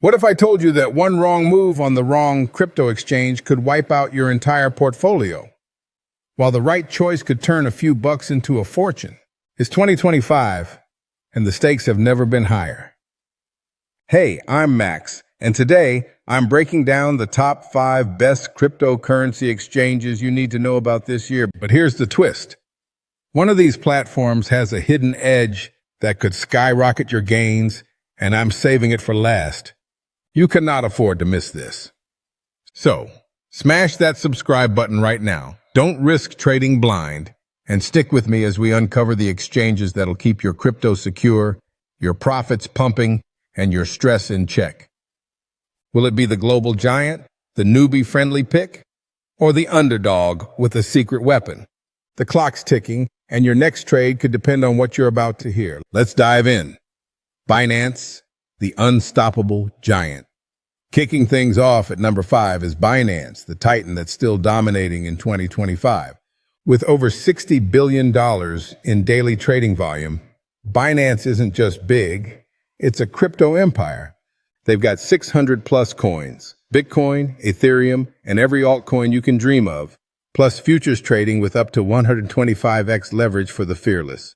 What if I told you that one wrong move on the wrong crypto exchange could wipe out your entire portfolio, while the right choice could turn a few bucks into a fortune? It's 2025, and the stakes have never been higher. Hey, I'm Max, and today I'm breaking down the top 5 best cryptocurrency exchanges you need to know about this year. But here's the twist. One of these platforms has a hidden edge that could skyrocket your gains, and I'm saving it for last. You cannot afford to miss this. So, smash that subscribe button right now. Don't risk trading blind, and stick with me as we uncover the exchanges that'll keep your crypto secure, your profits pumping, and your stress in check. Will it be the global giant, the newbie-friendly pick, or the underdog with a secret weapon? The clock's ticking, and your next trade could depend on what you're about to hear. Let's dive in. Binance, the unstoppable giant. Kicking things off at number 5 is Binance, the titan that's still dominating in 2025. With over $60 billion in daily trading volume, Binance isn't just big, it's a crypto empire. They've got 600 plus coins, Bitcoin, Ethereum, and every altcoin you can dream of, plus futures trading with up to 125x leverage for the fearless.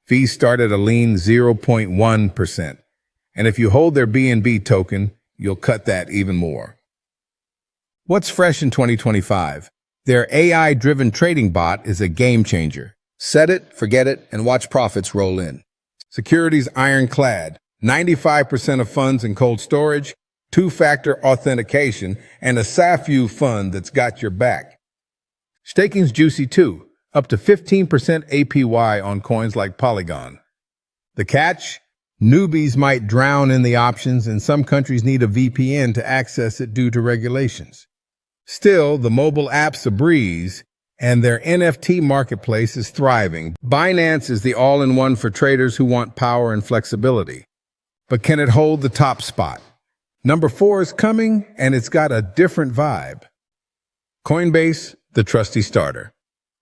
Fees start at a lean 0.1%. And if you hold their BNB token, you'll cut that even more. What's fresh in 2025? Their AI-driven trading bot is a game changer. Set it, forget it, and watch profits roll in. Security's ironclad. 95% of funds in cold storage, 2-factor authentication, and a SAFU fund that's got your back. Staking's juicy too, up to 15% APY on coins like Polygon. The catch? Newbies might drown in the options, and some countries need a VPN to access it due to regulations. Still, the mobile app's a breeze, and their NFT marketplace is thriving. Binance is the all-in-one for traders who want power and flexibility. But can it hold the top spot? Number 4 is coming, and it's got a different vibe. Coinbase, the trusty starter.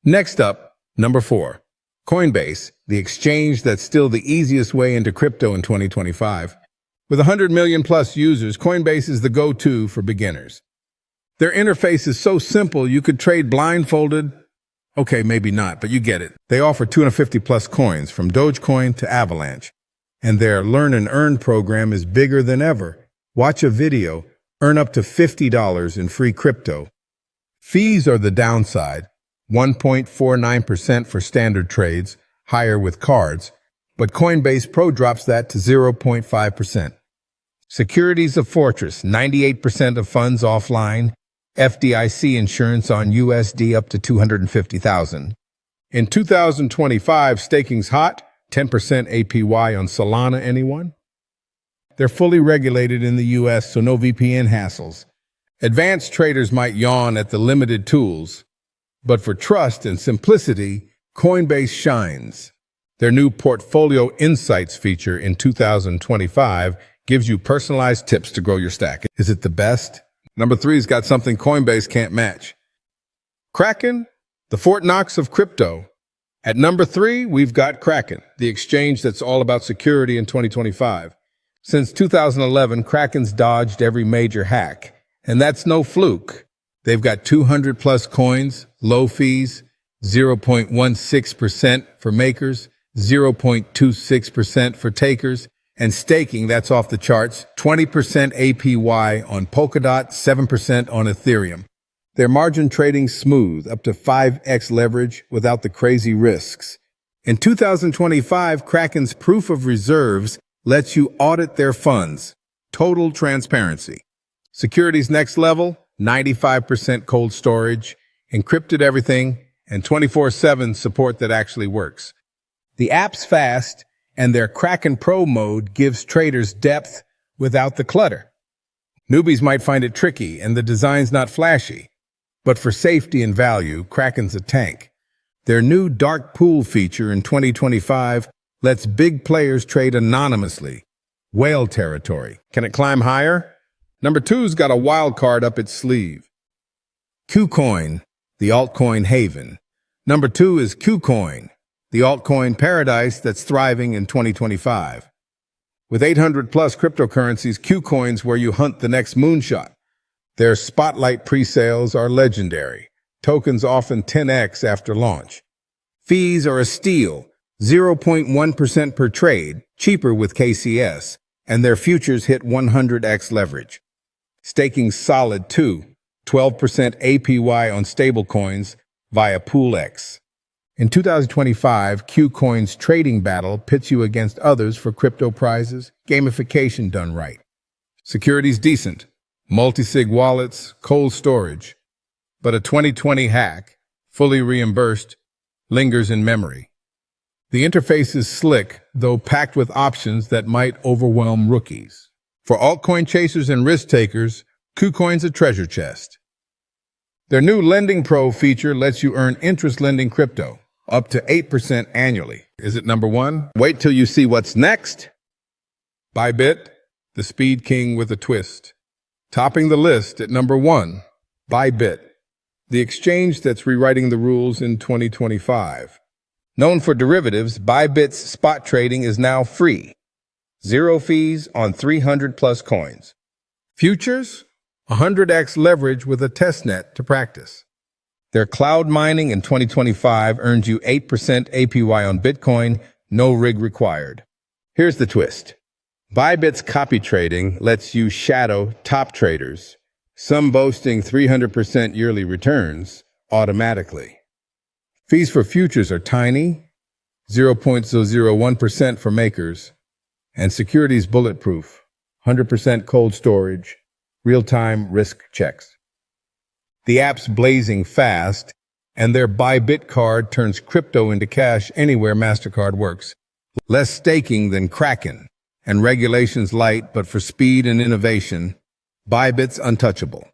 Next up, number 4. Coinbase, the exchange that's still the easiest way into crypto in 2025. With 100 million plus users, Coinbase is the go-to for beginners. Their interface is so simple you could trade blindfolded. Okay, maybe not, but you get it. They offer 250 plus coins, from Dogecoin to Avalanche. And their Learn and Earn program is bigger than ever. Watch a video, earn up to $50 in free crypto. Fees are the downside. 1.49% for standard trades, higher with cards, but Coinbase Pro drops that to 0.5%. Security's a fortress, 98% of funds offline, FDIC insurance on USD up to $250,000. In 2025, staking's hot, 10% APY on Solana, anyone? They're fully regulated in the US, so no VPN hassles. Advanced traders might yawn at the limited tools, but for trust and simplicity, Coinbase shines. Their new Portfolio Insights feature in 2025 gives you personalized tips to grow your stack. Is it the best? Number 3's got something Coinbase can't match. Kraken, the Fort Knox of crypto. At number 3, we've got Kraken, the exchange that's all about security in 2025. Since 2011, Kraken's dodged every major hack, and that's no fluke. They've got 200 plus coins, low fees, 0.16% for makers, 0.26% for takers, and staking, that's off the charts, 20% APY on Polkadot, 7% on Ethereum. Their margin trading's smooth, up to 5x leverage without the crazy risks. In 2025, Kraken's proof of reserves lets you audit their funds. Total transparency. Security's next level, 95% cold storage, encrypted everything, and 24/7 support that actually works. The app's fast, and their Kraken Pro mode gives traders depth without the clutter. Newbies might find it tricky, and the design's not flashy. But for safety and value, Kraken's a tank. Their new dark pool feature in 2025 lets big players trade anonymously. Whale territory. Can it climb higher? Number 2's got a wild card up its sleeve. KuCoin, the altcoin haven. Number 2 is KuCoin, the altcoin paradise that's thriving in 2025. With 800 plus cryptocurrencies, KuCoin's where you hunt the next moonshot. Their spotlight pre-sales are legendary. Tokens often 10x after launch. Fees are a steal, 0.1% per trade, cheaper with KCS, and their futures hit 100x leverage. Staking solid too, 12% APY on stablecoins via PoolX. In 2025, KuCoin's trading battle pits you against others for crypto prizes, gamification done right. Security's decent, multi-sig wallets, cold storage. But a 2020 hack, fully reimbursed, lingers in memory. The interface is slick, though packed with options that might overwhelm rookies. For altcoin chasers and risk takers, KuCoin's a treasure chest. Their new Lending Pro feature lets you earn interest lending crypto, up to 8% annually. Is it number one? Wait till you see what's next. Bybit, the speed king with a twist. Topping the list at number one, Bybit, the exchange that's rewriting the rules in 2025. Known for derivatives, Bybit's spot trading is now free. Zero fees on 300 plus coins. Futures? 100x leverage with a testnet to practice. Their cloud mining in 2025 earns you 8% APY on Bitcoin, no rig required. Here's the twist. Bybit's copy trading lets you shadow top traders, some boasting 300% yearly returns, automatically. Fees for futures are tiny, 0.001% for makers, and securities bulletproof, 100% cold storage, real-time risk checks. The app's blazing fast, and their Bybit card turns crypto into cash anywhere MasterCard works. Less staking than Kraken, and regulations light, but for speed and innovation, Bybit's untouchable.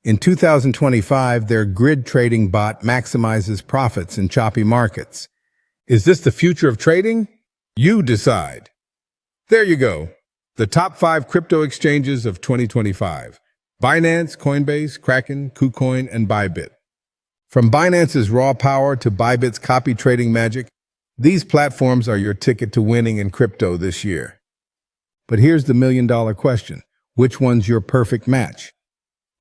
In 2025, their grid trading bot maximizes profits in choppy markets. Is this the future of trading? You decide. There you go. The top 5 crypto exchanges of 2025. Binance, Coinbase, Kraken, KuCoin, and Bybit. From Binance's raw power to Bybit's copy trading magic, these platforms are your ticket to winning in crypto this year. But here's the million-dollar question. Which one's your perfect match?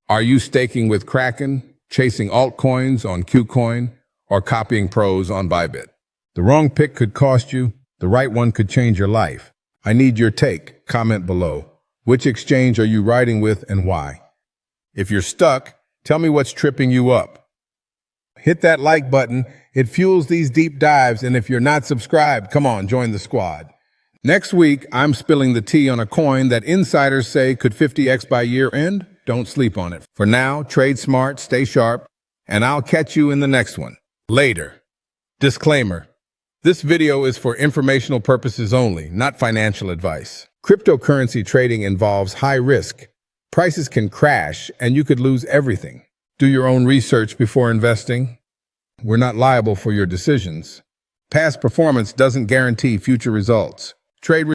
Are you staking with Kraken, chasing altcoins on KuCoin, or copying pros on Bybit? The wrong pick could cost you. The right one could change your life. I need your take. Comment below. Which exchange are you riding with and why? If you're stuck, tell me what's tripping you up. Hit that like button. It fuels these deep dives, and if you're not subscribed, come on, join the squad. Next week, I'm spilling the tea on a coin that insiders say could 50x by year end. Don't sleep on it. For now, trade smart, stay sharp, and I'll catch you in the next one. Later. Disclaimer. This video is for informational purposes only, not financial advice. Cryptocurrency trading involves high risk. Prices can crash, and you could lose everything. Do your own research before investing. We're not liable for your decisions. Past performance doesn't guarantee future results. Trade